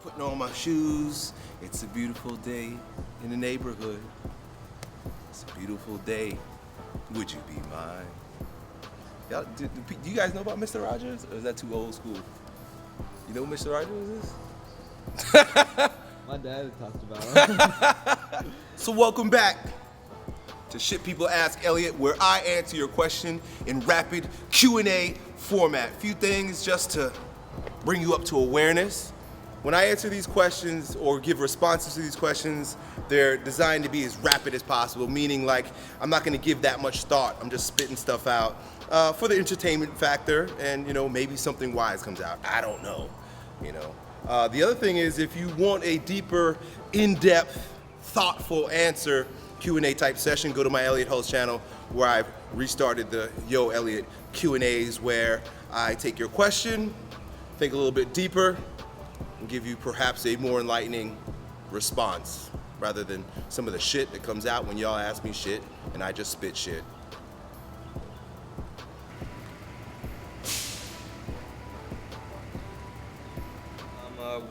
putting on my shoes. It's a beautiful day in the neighborhood. It's a beautiful day. Would you be mine? Y'all, do you guys know about Mr. Rogers, or is that too old school? You know who Mr. Rogers is? My dad talked about it. So welcome back to Shit People Ask Elliot, where I answer your question in rapid Q&A format. Few things just to bring you up to awareness. When I answer these questions or give responses to these questions, they're designed to be as rapid as possible, meaning like I'm not gonna give that much thought. I'm just spitting stuff out for the entertainment factor, and maybe something wise comes out. I don't know, The other thing is, if you want a deeper, in-depth, thoughtful answer Q&A type session, go to my Elliot Hulse channel, where I've restarted the Yo Elliot Q&As, where I take your question, think a little bit deeper, and give you perhaps a more enlightening response, rather than some of the shit that comes out when y'all ask me shit and I just spit shit.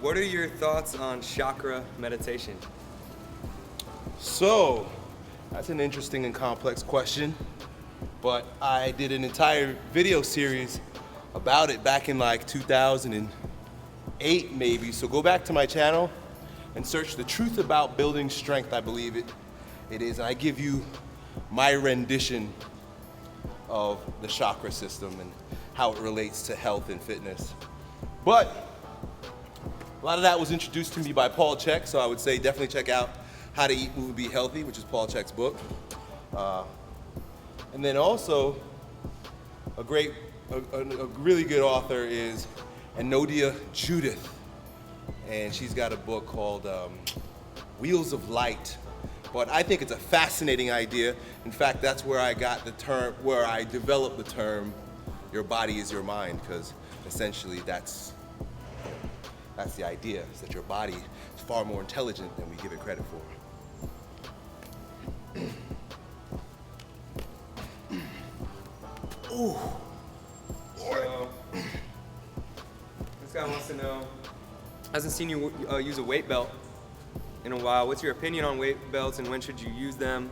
What are your thoughts on chakra meditation? So, that's an interesting and complex question, but I did an entire video series about it back in like 2008 maybe. So go back to my channel and search The Truth About Building Strength, I believe it is. And I give you my rendition of the chakra system and how it relates to health and fitness. But a lot of that was introduced to me by Paul Chek, so I would say definitely check out How to Eat, Move, and Be Healthy, which is Paul Chek's book. And then also, a really good author is Enodia Judith, and she's got a book called Wheels of Light. But I think it's a fascinating idea. In fact, that's where I got the term, where I developed the term, your body is your mind, because essentially that's the idea, is that your body is far more intelligent than we give it credit for. Ooh. So, this guy wants to know, hasn't seen you use a weight belt in a while. What's your opinion on weight belts and when should you use them,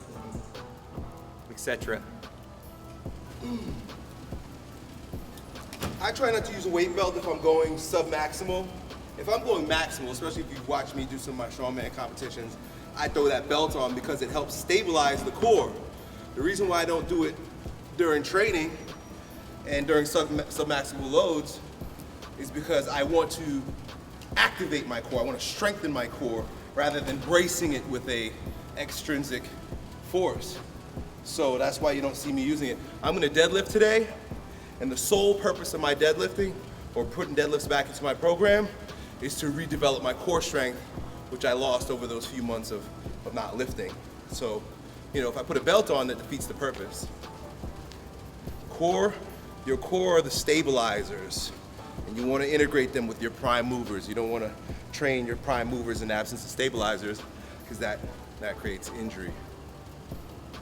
etc.? I try not to use a weight belt if I'm going sub-maximal. If I'm going maximal, especially if you've watched me do some of my strongman competitions, I throw that belt on because it helps stabilize the core. The reason why I don't do it during training and during sub-maximal loads is because I want to activate my core. I want to strengthen my core rather than bracing it with a extrinsic force. So that's why you don't see me using it. I'm gonna deadlift today, and the sole purpose of my deadlifting, or putting deadlifts back into my program, is to redevelop my core strength, which I lost over those few months of not lifting. So, if I put a belt on, that defeats the purpose. Your core are the stabilizers, and you want to integrate them with your prime movers. You don't want to train your prime movers in the absence of stabilizers, because that creates injury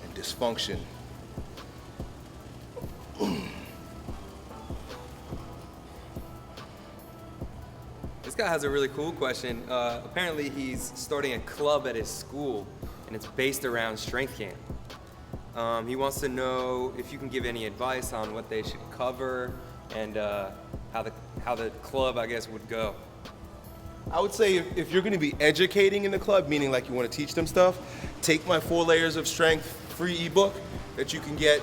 and dysfunction. This guy has a really cool question. Apparently he's starting a club at his school, and it's based around strength camp. He wants to know if you can give any advice on what they should cover and how the club, I guess, would go. I would say if you're going to be educating in the club, meaning like you want to teach them stuff, take my 4 Layers of Strength free ebook that you can get.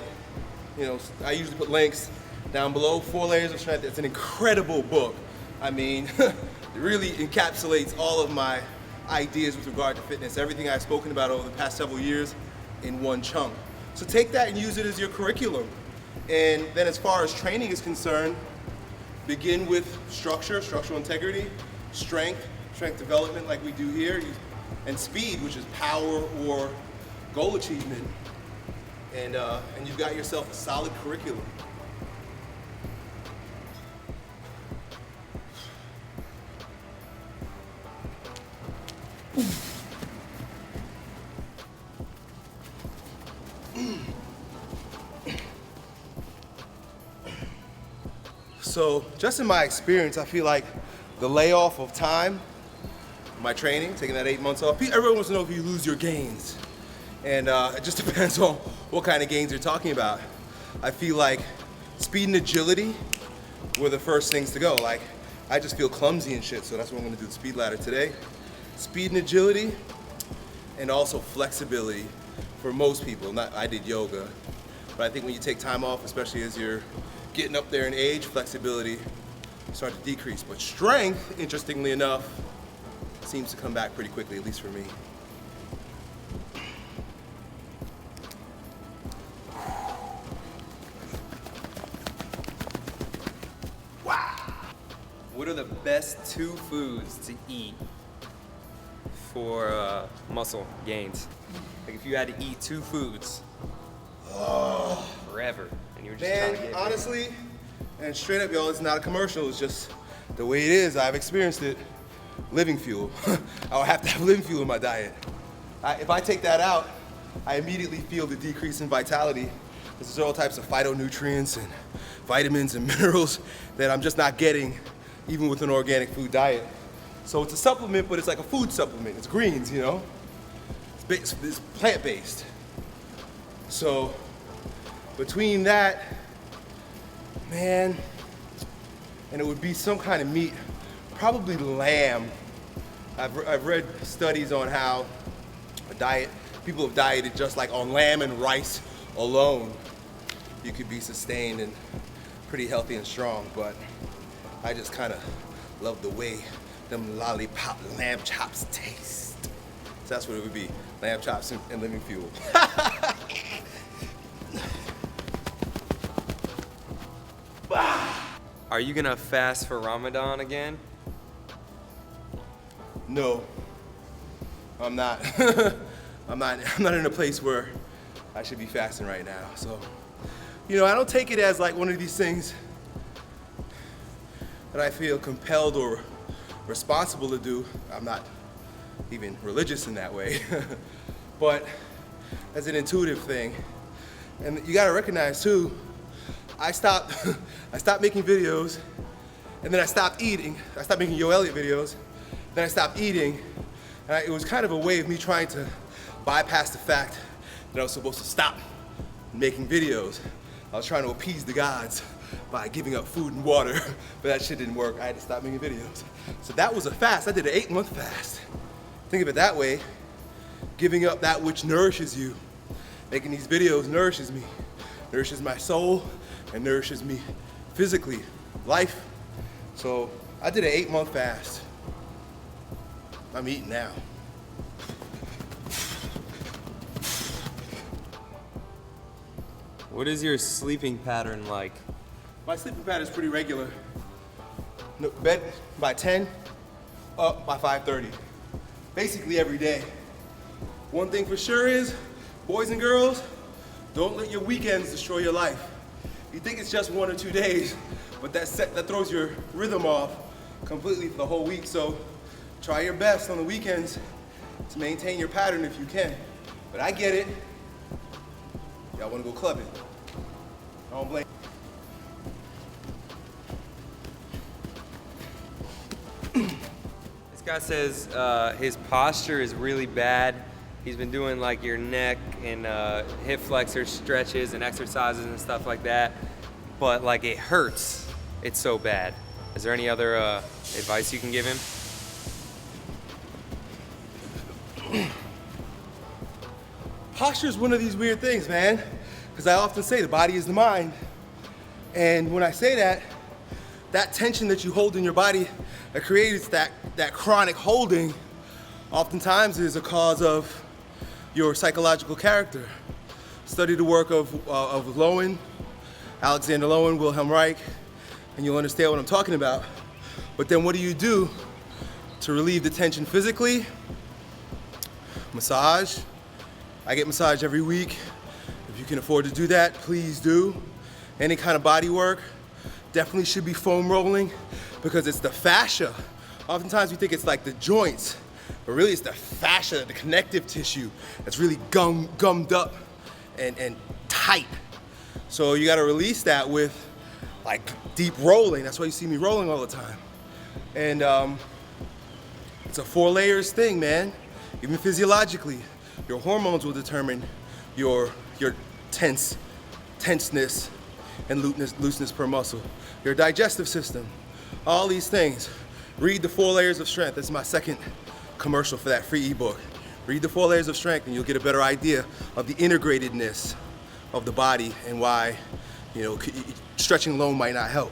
I usually put links down below. 4 Layers of Strength. It's an incredible book. I mean, it really encapsulates all of my ideas with regard to fitness, everything I've spoken about over the past several years in one chunk. So take that and use it as your curriculum. And then as far as training is concerned, begin with structural integrity, strength development like we do here, and speed, which is power or goal achievement. And you've got yourself a solid curriculum. So just in my experience, I feel like the layoff of time my training, taking that 8 months off. Everyone wants to know if you lose your gains. And it just depends on what kind of gains you're talking about. I feel like speed and agility were the first things to go. Like, I just feel clumsy and shit, so that's what I'm gonna do the speed ladder today. Speed and agility, and also flexibility for most people. I did yoga, but I think when you take time off, especially as you're getting up there in age, flexibility starts to decrease. But strength, interestingly enough, seems to come back pretty quickly, at least for me. What are the best 2 foods to eat for muscle gains? Like if you had to eat 2 foods forever, and you were just trying to get honestly, and straight up, y'all, it's not a commercial. It's just the way it is. I've experienced it. Living fuel. I would have to have living fuel in my diet. If I take that out, I immediately feel the decrease in vitality. There's all types of phytonutrients and vitamins and minerals that I'm just not getting even with an organic food diet. So it's a supplement, but it's like a food supplement. It's greens, you know? It's plant-based. So between that, man, and it would be some kind of meat, probably lamb. I've read studies on how people have dieted just like on lamb and rice alone. You could be sustained and pretty healthy and strong, but I just kind of love the way them lollipop lamb chops taste. So that's what it would be, lamb chops and living fuel. Are you gonna fast for Ramadan again? No, I'm not. I'm not in a place where I should be fasting right now. So, you know, I don't take it as like one of these things that I feel compelled or responsible to do. I'm not even religious in that way, but as an intuitive thing. And you gotta recognize too, I stopped making videos, and then I stopped eating. I stopped making Yo Elliot videos, then I stopped eating, and it was kind of a way of me trying to bypass the fact that I was supposed to stop making videos. I was trying to appease the gods by giving up food and water, but that shit didn't work. I had to stop making videos. So that was a fast. I did an 8-month fast. Think of it that way. Giving up that which nourishes you. Making these videos nourishes me, nourishes my soul, and nourishes me physically, life. So I did an 8-month fast. I'm eating now. What is your sleeping pattern like? My sleeping pattern is pretty regular. Bed by 10, up by 5:30. Basically every day. One thing for sure is, boys and girls, don't let your weekends destroy your life. You think it's just 1 or 2 days, but that throws your rhythm off completely for the whole week. So try your best on the weekends to maintain your pattern if you can. But I get it. Y'all wanna go clubbing. I don't blame. This guy says his posture is really bad. He's been doing like your neck and hip flexor stretches and exercises and stuff like that, but like it hurts. It's so bad. Is there any other advice you can give him? Posture is one of these weird things, man, because I often say the body is the mind. And when I say that, that tension that you hold in your body that creates that chronic holding oftentimes is a cause of your psychological character. Study the work of Lowen, Alexander Lowen, Wilhelm Reich, and you'll understand what I'm talking about. But then what do you do to relieve the tension physically? Massage. I get massage every week. If you can afford to do that, please do. Any kind of body work. Definitely should be foam rolling because it's the fascia. Oftentimes we think it's like the joints, but really it's the fascia, the connective tissue that's really gummed up and tight. So you gotta release that with like deep rolling. That's why you see me rolling all the time. And It's a 4 layers thing, man. Even physiologically, your hormones will determine your tenseness and looseness per muscle. Your digestive system, all these things. Read the 4 layers of strength. This is my second commercial for that free ebook. Read the 4 layers of strength and you'll get a better idea of the integratedness of the body and why, you know, stretching alone might not help.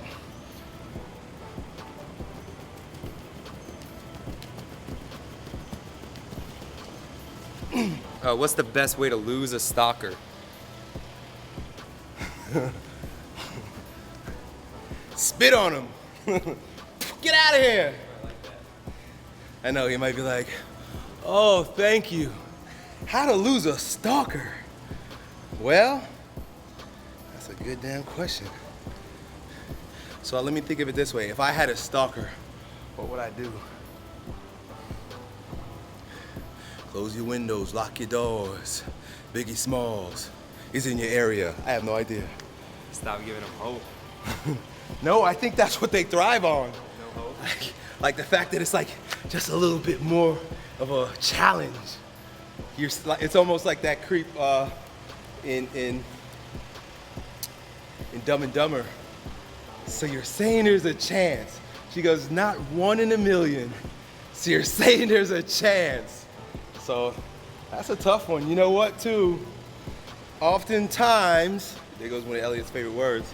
What's the best way to lose a stalker? Spit on him. Get out of here. I know, he might be like, oh, thank you. How to lose a stalker? Well, that's a good damn question. So let me think of it this way. If I had a stalker, what would I do? Close your windows, lock your doors. Biggie Smalls is in your area. I have no idea. Stop giving them hope. No, I think that's what they thrive on. No hope? Like the fact that it's like just a little bit more of a challenge. It's almost like that creep in Dumb and Dumber. So you're saying there's a chance. She goes, not 1 in a million. So you're saying there's a chance. So that's a tough one. You know what, too? Oftentimes, there goes one of Elliot's favorite words.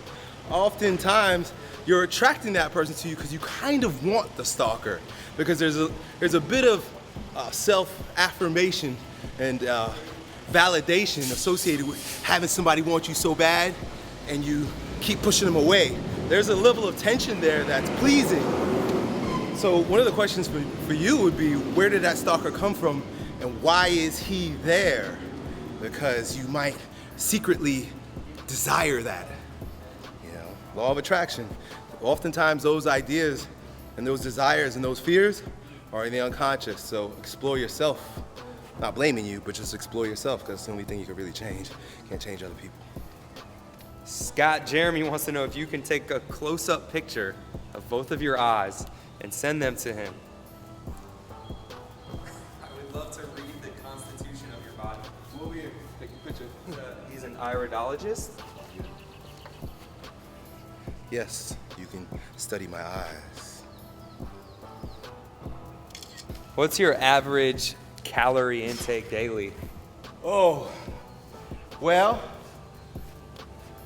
Oftentimes, you're attracting that person to you because you kind of want the stalker. Because there's a bit of self-affirmation and validation associated with having somebody want you so bad and you keep pushing them away. There's a level of tension there that's pleasing. So one of the questions for you would be, where did that stalker come from and why is he there? Because you might secretly desire that. You know, law of attraction. Oftentimes those ideas and those desires and those fears are in the unconscious. So explore yourself. Not blaming you, but just explore yourself because it's the only thing you can really change. You can't change other people. Scott Jeremy wants to know if you can take a close-up picture of both of your eyes and send them to him. I would love to read the constitution of your body. We'll be here. Take a picture. He's an iridologist. Yes, you can study my eyes. What's your average calorie intake daily? Oh, well,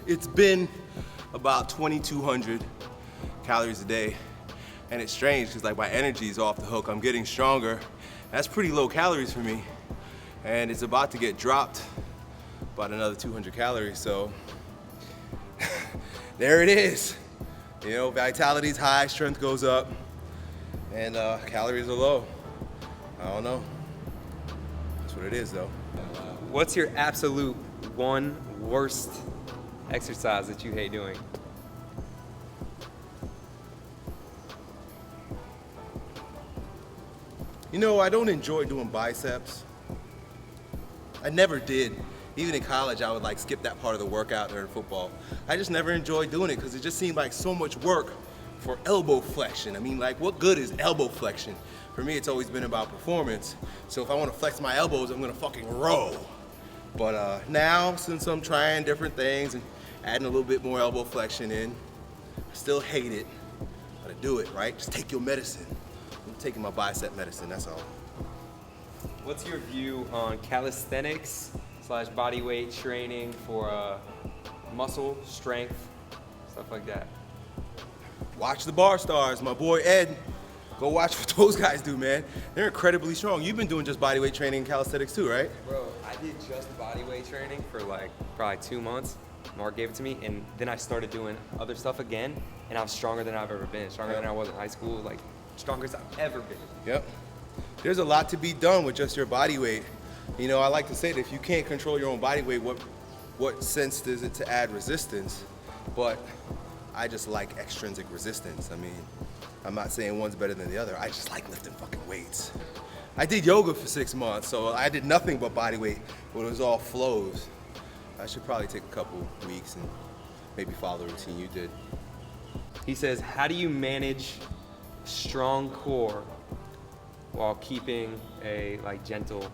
it's been about 2,200 calories a day. And it's strange because like my energy is off the hook. I'm getting stronger. That's pretty low calories for me. And it's about to get dropped about another 200 calories. So there it is. You know, vitality's high, strength goes up, and calories are low. I don't know. That's what it is though. What's your absolute one worst exercise that you hate doing? You know, I don't enjoy doing biceps. I never did. Even in college, I would like skip that part of the workout during football. I just never enjoyed doing it because it just seemed like so much work for elbow flexion. I mean, like, what good is elbow flexion? For me, it's always been about performance. So if I want to flex my elbows, I'm gonna fucking row. But now, since I'm trying different things and adding a little bit more elbow flexion in, I still hate it. Gotta do it, right? Just take your medicine. I'm taking my bicep medicine, that's all. What's your view on calisthenics / body weight training for muscle, strength, stuff like that? Watch the Bar Stars, my boy Ed. Go watch what those guys do, man. They're incredibly strong. You've been doing just body weight training and calisthenics too, right? Bro, I did just body weight training for like probably 2 months. Mark gave it to me, and then I started doing other stuff again, and I was stronger than I've ever been. Stronger than I was in high school, like strongest I've ever been. Yep. There's a lot to be done with just your body weight. You know, I like to say that if you can't control your own body weight, what sense does it to add resistance? But I just like extrinsic resistance. I mean, I'm not saying one's better than the other. I just like lifting fucking weights. I did yoga for 6 months, so I did nothing but body weight, but it was all flows. I should probably take a couple weeks and maybe follow the routine you did. He says, how do you manage strong core while keeping a like gentle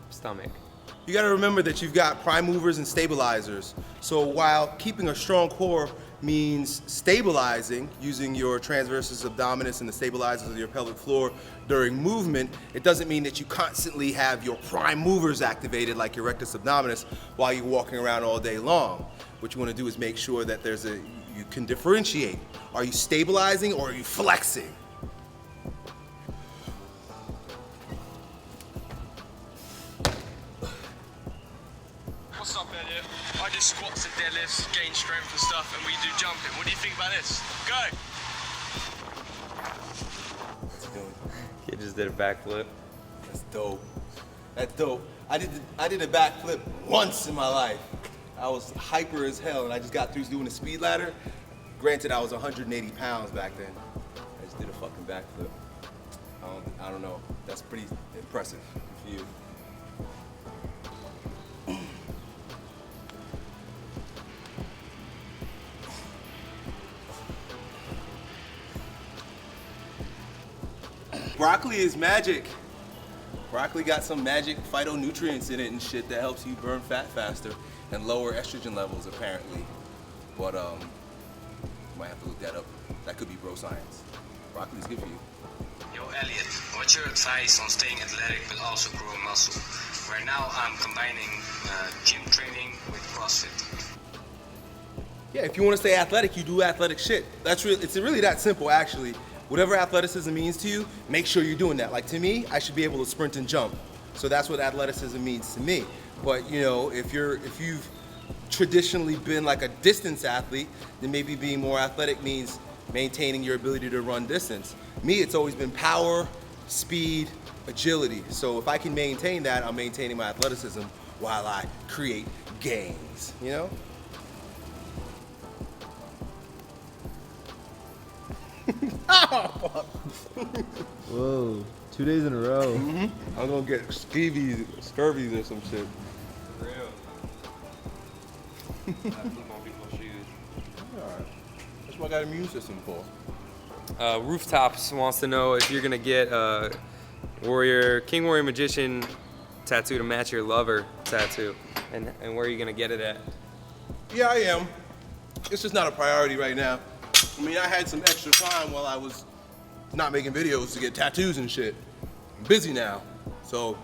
stomach. You gotta remember that you've got prime movers and stabilizers. So while keeping a strong core means stabilizing using your transversus abdominis and the stabilizers of your pelvic floor during movement, it doesn't mean that you constantly have your prime movers activated like your rectus abdominis while you're walking around all day long. What you wanna do is make sure that you can differentiate. Are you stabilizing or are you flexing? What's up, Elliot? I do squats and deadlifts, gain strength and stuff, and we do jumping. What do you think about this? Go! Kid just did a backflip. That's dope. That's dope. I did a backflip once in my life. I was hyper as hell, and I just got through doing a speed ladder. Granted, I was 180 pounds back then. I just did a fucking backflip. I don't know. That's pretty impressive for you. Broccoli is magic. Broccoli got some magic phytonutrients in it and shit that helps you burn fat faster and lower estrogen levels, apparently. But might have to look that up. That could be bro science. Broccoli's good for you. Yo, Elliot, what's your advice on staying athletic but also grow muscle? Right now, I'm combining gym training with CrossFit. Yeah, if you want to stay athletic, you do athletic shit. It's really that simple, actually. Whatever athleticism means to you, make sure you're doing that. Like to me, I should be able to sprint and jump. So that's what athleticism means to me. But you know, if you've traditionally been like a distance athlete, then maybe being more athletic means maintaining your ability to run distance. Me, it's always been power, speed, agility. So if I can maintain that, I'm maintaining my athleticism while I create gains, you know? Whoa, 2 days in a row. I'm gonna get scurvy or some shit. For real. I flip on people's shoes. Alright. That's what I got an immune system for. Rooftops wants to know if you're gonna get a King Warrior Magician tattoo to match your lover tattoo, and where are you gonna get it at? Yeah, I am. It's just not a priority right now. I mean, I had some extra time while I was not making videos to get tattoos and shit. I'm busy now, so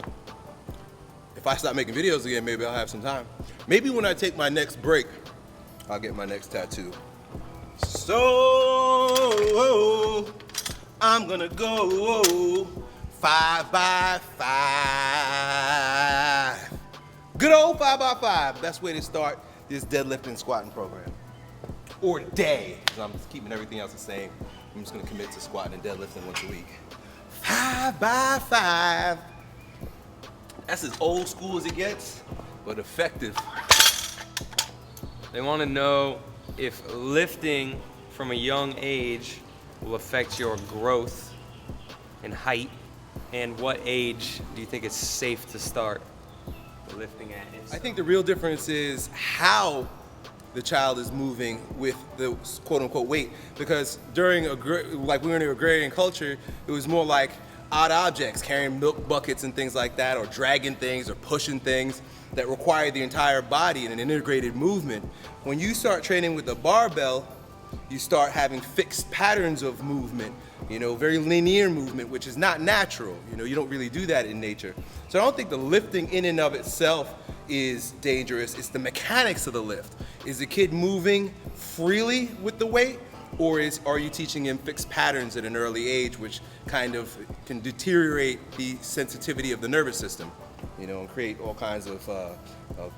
if I stop making videos again, maybe I'll have some time. Maybe when I take my next break, I'll get my next tattoo. So, I'm gonna go 5 by 5. Good old 5 by 5. Best way to start this deadlifting squatting program. Or day, because I'm just keeping everything else the same. I'm just gonna commit to squatting and deadlifting once a week. 5 by 5. That's as old school as it gets, but effective. They want to know if lifting from a young age will affect your growth and height, and what age do you think it's safe to start lifting at? I think the real difference is how the child is moving with the quote-unquote weight, because during like we were in an agrarian culture, it was more like odd objects, carrying milk buckets and things like that, or dragging things or pushing things that require the entire body in an integrated movement. When you start training with the barbell, you start having fixed patterns of movement, you know, very linear movement, which is not natural. You know, you don't really do that in nature. So I don't think the lifting in and of itself is dangerous. It's the mechanics of the lift. Is the kid moving freely with the weight, or are you teaching him fixed patterns at an early age, which kind of can deteriorate the sensitivity of the nervous system, you know, and create all kinds of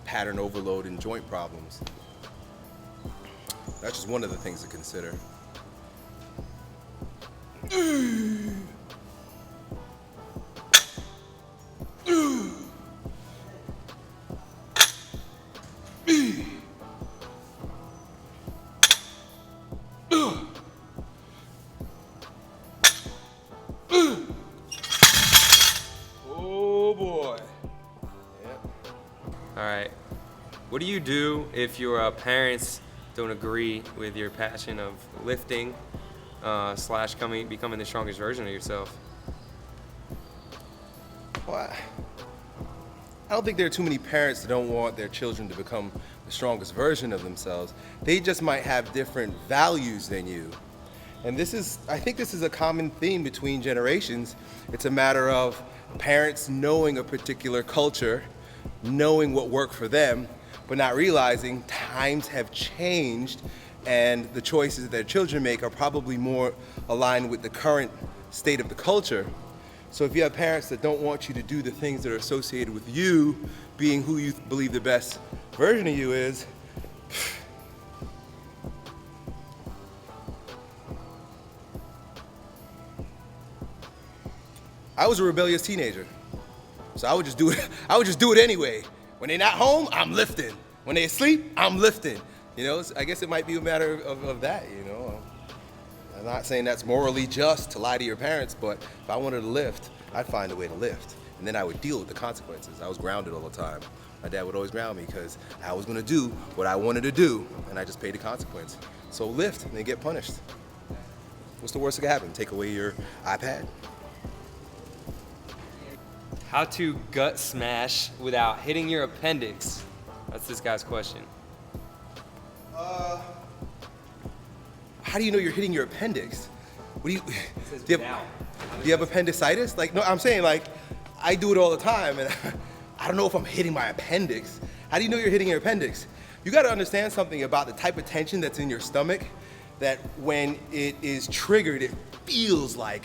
pattern overload and joint problems. That's just one of the things to consider. Oh boy. Yep. All right. What do you do if your parents don't agree with your passion of lifting / becoming the strongest version of yourself? I don't think there are too many parents that don't want their children to become the strongest version of themselves. They just might have different values than you. And I think this is a common theme between generations. It's a matter of parents knowing a particular culture, knowing what worked for them, but not realizing times have changed and the choices that their children make are probably more aligned with the current state of the culture. So if you have parents that don't want you to do the things that are associated with you being who you believe the best version of you is, I was a rebellious teenager, so I would just do it. I would just do it anyway. When they're not home, I'm lifting. When they asleep, I'm lifting. You know, I guess it might be a matter of that. You know, I'm not saying that's morally just to lie to your parents, but if I wanted to lift, I'd find a way to lift, and then I would deal with the consequences. I was grounded all the time. My dad would always ground me because I was going to do what I wanted to do, and I just paid the consequence. So lift and then get punished. What's the worst that could happen? Take away your iPad? How to gut smash without hitting your appendix? That's this guy's question. How do you know you're hitting your appendix? What do you? says Do you have appendicitis? Like, no, I'm saying like, I do it all the time, and I don't know if I'm hitting my appendix. How do you know you're hitting your appendix? You got to understand something about the type of tension that's in your stomach. That when it is triggered, it feels like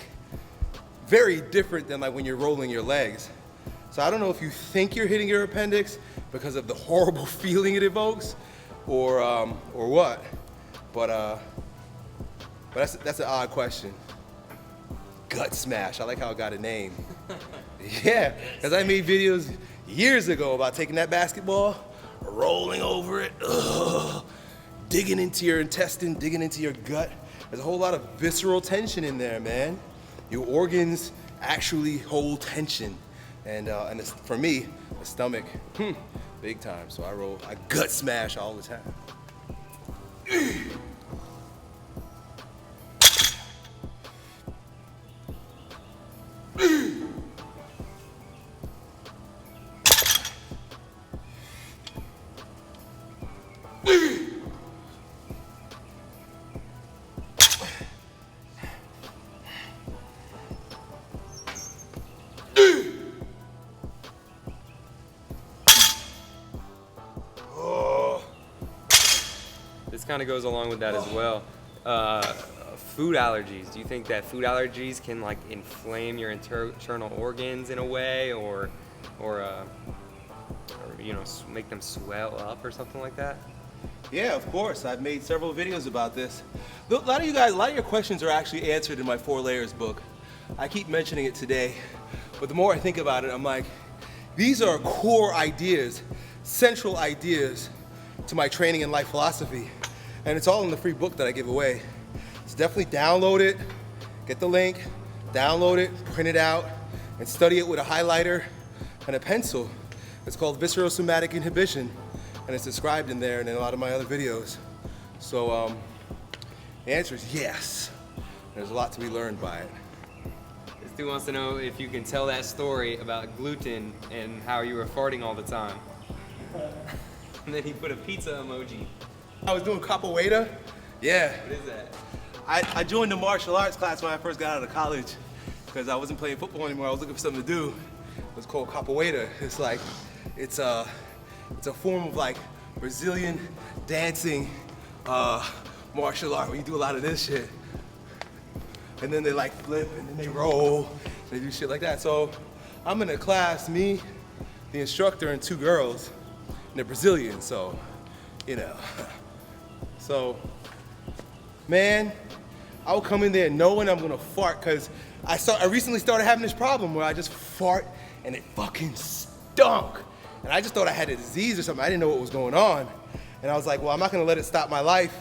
very different than like when you're rolling your legs. So I don't know if you think you're hitting your appendix because of the horrible feeling it evokes, or what. But that's an odd question. Gut smash. I like how it got a name. Yeah, because I made videos years ago about taking that basketball, rolling over it, digging into your intestine, digging into your gut. There's a whole lot of visceral tension in there, man. Your organs actually hold tension. And it's, for me, the stomach, big time. So I gut smash all the time. This kind of goes along with that as well. Food allergies. Do you think that food allergies can like inflame your internal organs in a way, or you know, make them swell up or something like that? Yeah, of course. I've made several videos about this. A lot of your questions are actually answered in my 4 Layers book. I keep mentioning it today, but the more I think about it, I'm like, these are core ideas, central ideas to my training and life philosophy. And it's all in the free book that I give away. So definitely download it, get the link, download it, print it out, and study it with a highlighter and a pencil. It's called Viscerosomatic Inhibition, and it's described in there and in a lot of my other videos. So the answer is yes. There's a lot to be learned by it. This dude wants to know if you can tell that story about gluten and how you were farting all the time. And then he put a pizza emoji. I was doing capoeira. Yeah. What is that? I joined the martial arts class when I first got out of college because I wasn't playing football anymore. I was looking for something to do. It was called capoeira. It's like, it's a form of like Brazilian dancing martial art where you do a lot of this shit. And then they like flip and then they roll and they do shit like that. So I'm in a class, me, the instructor, and 2 girls, and they're Brazilian, so, you know. So, man, I would come in there knowing I'm gonna fart, because I recently started having this problem where I just fart and it fucking stunk. And I just thought I had a disease or something. I didn't know what was going on. And I was like, well, I'm not gonna let it stop my life.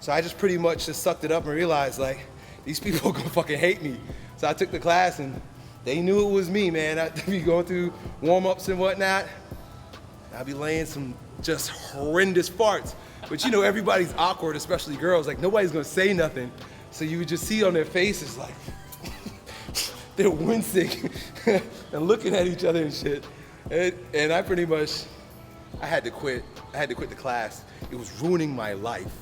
So I just pretty much just sucked it up and realized, like, these people are gonna fucking hate me. So I took the class and they knew it was me, man. I'd be going through warm-ups and whatnot. I'd be laying some just horrendous farts. But you know, everybody's awkward, especially girls. Like, nobody's gonna say nothing. So you would just see on their faces, like, they're wincing and looking at each other and shit. And I pretty much, I had to quit. I had to quit the class. It was ruining my life.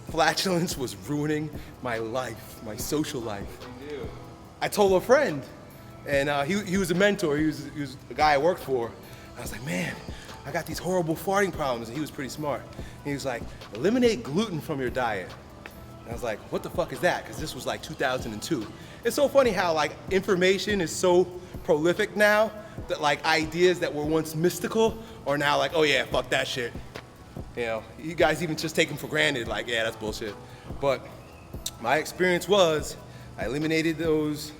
Flatulence was ruining my life, my social life. I told a friend, and he was a mentor. He was a guy I worked for. I was like, man, I got these horrible farting problems, and he was pretty smart. And he was like, eliminate gluten from your diet. And I was like, what the fuck is that? Because this was like 2002. It's so funny how like information is so prolific now that like ideas that were once mystical are now like, oh yeah, fuck that shit. You know, you guys even just take them for granted, like, yeah, that's bullshit. But my experience was, I eliminated those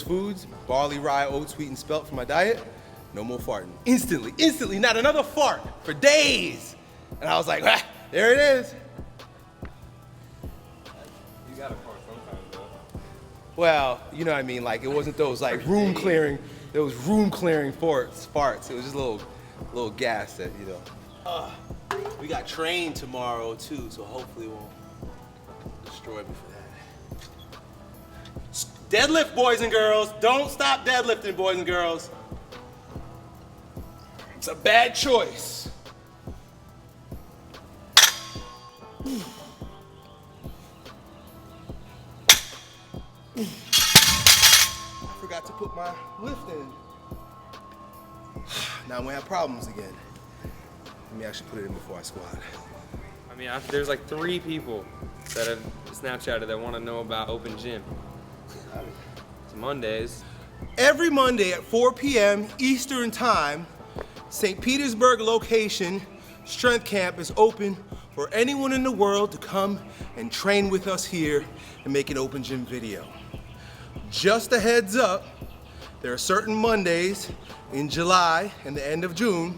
foods, barley, rye, oats, wheat, and spelt from my diet. No more farting. Instantly, not another fart for days. And I was like, ah, there it is. You gotta fart sometimes, though. Well, you know what I mean, like, it wasn't those like room clearing farts. It was just a little gas that, you know. We got train tomorrow too, so hopefully it won't destroy me for that. Deadlift, boys and girls. Don't stop deadlifting, boys and girls. It's a bad choice. I forgot to put my lift in. Now I'm gonna have problems again. Let me actually put it in before I squat. I mean, there's like 3 people that have Snapchatted that want to know about open gym. It's Mondays. Every Monday at 4 p.m. Eastern Time, St. Petersburg location strength camp is open for anyone in the world to come and train with us here and make an open gym video. Just a heads up, there are certain Mondays in July and the end of June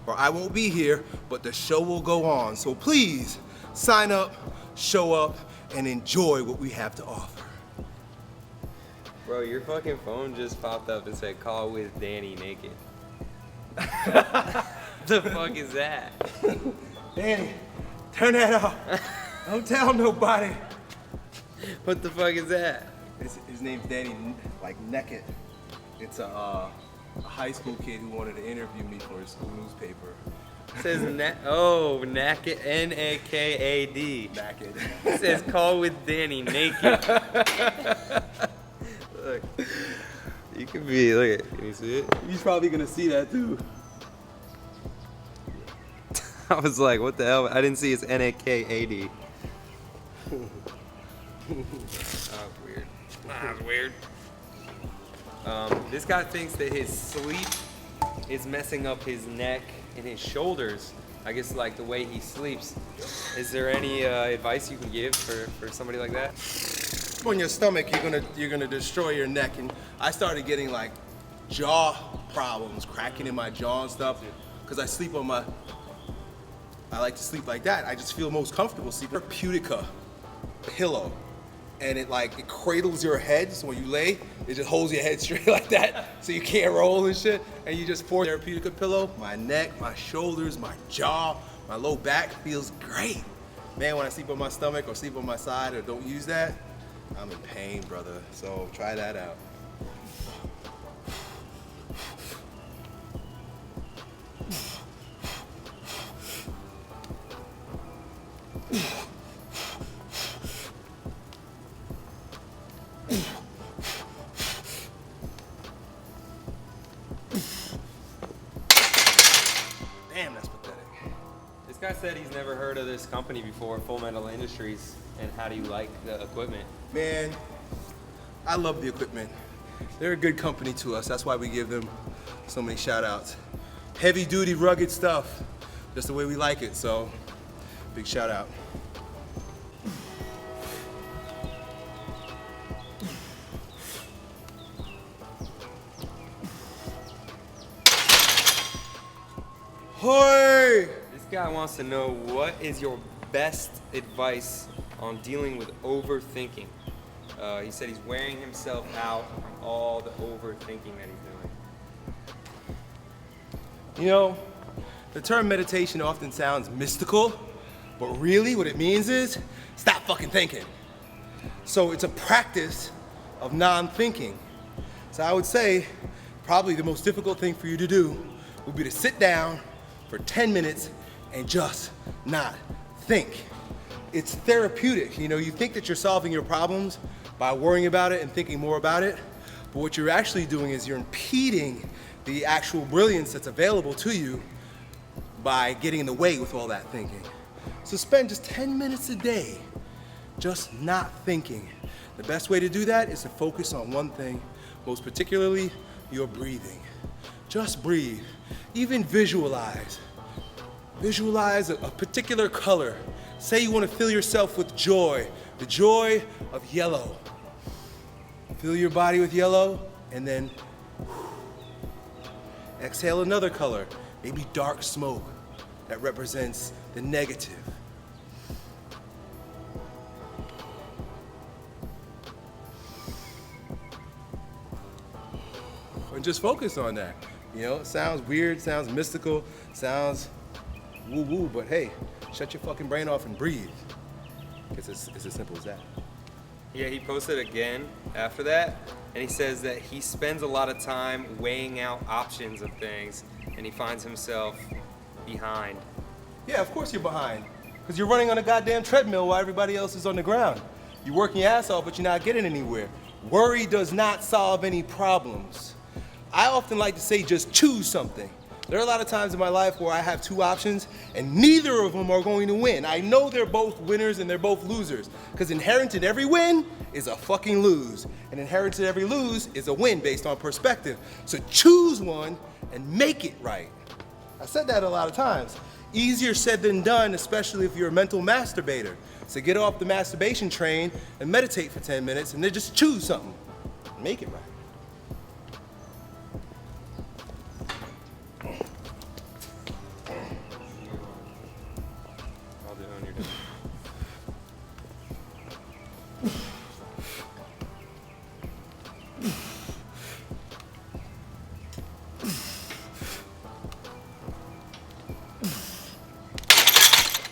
where I won't be here, but the show will go on. So please sign up, show up, and enjoy what we have to offer. Bro, your fucking phone just popped up and said, call with Danny naked. The fuck is that? Danny, turn that off. Don't tell nobody. What the fuck is that? His name's Danny, like Naked. It's a high school kid who wanted to interview me for his school newspaper. It says naked, N-A-K-A-D. Naked. It says call with Danny naked. Look, you can be, look at, can you see it? He's probably gonna see that too. I was like, what the hell? I didn't see it's N-A-K-A-D. That was weird. That was weird. This guy thinks that his sleep is messing up his neck and his shoulders. I guess like the way he sleeps. Is there any advice you can give for somebody like that? On your stomach, you're gonna destroy your neck. And I started getting like jaw problems, cracking in my jaw and stuff, because I sleep on my. I like to sleep like that. I just feel most comfortable sleeping. Putica pillow, and it cradles your head, so when you lay, it just holds your head straight like that, so you can't roll and shit. And you just pour Putica pillow. My neck, my shoulders, my jaw, my low back feels great. Man, when I sleep on my stomach or sleep on my side or don't use that, I'm in pain, brother. So try that out. Damn, that's pathetic. This guy said he's never heard of this company before, Full Metal Industries, and how do you like the equipment? Man, I love the equipment. They're a good company to us. That's why we give them so many shout outs. Heavy duty, rugged stuff. Just the way we like it, so big shout out. Hoy! This guy wants to know, what is your best advice on dealing with overthinking? He said he's wearing himself out from all the overthinking that he's doing. You know, the term meditation often sounds mystical, but really what it means is stop fucking thinking. So it's a practice of non-thinking. So I would say probably the most difficult thing for you to do would be to sit down for 10 minutes and just not think. It's therapeutic. You know, you think that you're solving your problems by worrying about it and thinking more about it, but what you're actually doing is you're impeding the actual brilliance that's available to you by getting in the way with all that thinking. So spend just 10 minutes a day just not thinking. The best way to do that is to focus on one thing, most particularly your breathing. Just breathe. Even visualize. Visualize a particular color. Say you want to fill yourself with joy, the joy of yellow. Fill your body with yellow, and then exhale another color, maybe dark smoke that represents the negative. And just focus on that. You know, it sounds weird, sounds mystical, sounds woo-woo, but hey, shut your fucking brain off and breathe. It's as simple as that. Yeah, he posted again after that, and he says that he spends a lot of time weighing out options of things, and he finds himself behind. Yeah, of course you're behind, because you're running on a goddamn treadmill while everybody else is on the ground. You're working your ass off, but you're not getting anywhere. Worry does not solve any problems. I often like to say just choose something. There are a lot of times in my life where I have two options and neither of them are going to win. I know they're both winners and they're both losers, because inherent in every win is a fucking lose, and inherent in every lose is a win based on perspective. So choose one and make it right. I said that a lot of times. Easier said than done, especially if you're a mental masturbator. So get off the masturbation train and meditate for 10 minutes and then just choose something. Make it right. I'll do it when you're done.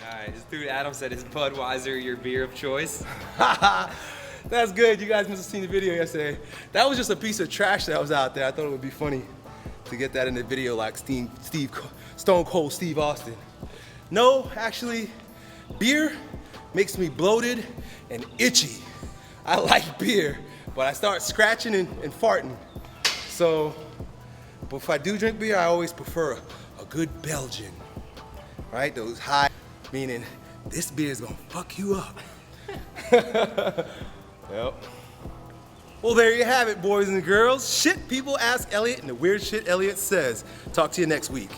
Alright, this dude Adam said, is Budweiser your beer of choice? That's good. You guys must have seen the video yesterday. That was just a piece of trash that was out there. I thought it would be funny to get that in the video like Stone Cold Steve Austin. No, actually, beer makes me bloated and itchy. I like beer, but I start scratching and farting. So, but if I do drink beer, I always prefer a good Belgian, right? Those high, meaning this beer is gonna fuck you up. Yep. Well, there you have it, boys and girls. Shit people ask Elliot and the weird shit Elliot says. Talk to you next week.